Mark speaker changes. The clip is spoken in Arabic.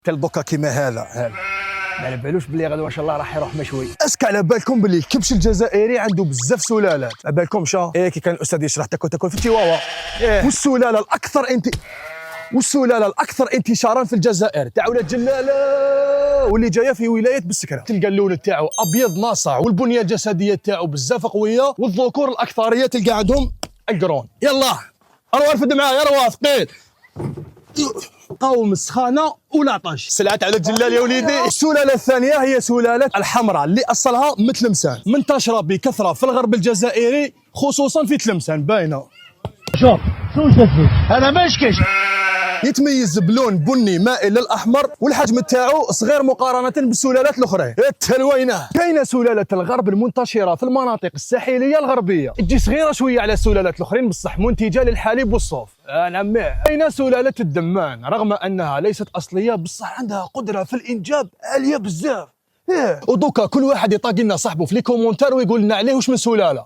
Speaker 1: ستيل دوكا كيما هذا ما على بالوش بلي غدا ما شاء الله راح يروح مشوي. اسك على بالكم بلي الكبش الجزائري عنده بزاف سلالات؟ على بالكم شا كي كان الاستاذ يشرح تاكل في التشيواوا. والسلاله الاكثر انتشارا في الجزائر تاع ولاد جلاله واللي جايه في ولايه بالسكره. تلقى اللون تاعو ابيض ناصع والبنيه الجسديه تاعو بزاف قويه، والذكور الاكثريه تلقى عندهم القرون. يلا اروح رفد معايا رواه ثقيل قاوم السخانه والعطش. سلعت على الجلال يا وليدي. السلاله الثانيه هي سلاله الحمراء اللي اصلها من تلمسان، منتشره بكثره في الغرب الجزائري خصوصا في تلمسان. باينه.
Speaker 2: شوف شو شفتك انا ما نشكيش.
Speaker 1: يتميز بلون بني مائل للاحمر والحجم تاعو صغير مقارنه بالسلالات الاخرى. التلوينه. كاينه سلاله الغرب المنتشره في المناطق الساحليه الغربيه، تجي صغيره شويه على السلالات الاخرين بصح منتجه للحليب والصوف. نعم. كاينه سلاله الدمان رغم انها ليست اصليه بصح عندها قدره في الانجاب عاليه بزاف. ودوكا كل واحد يطاق لنا صاحبه في لي كومونتير ويقول لنا عليه واش من سلاله.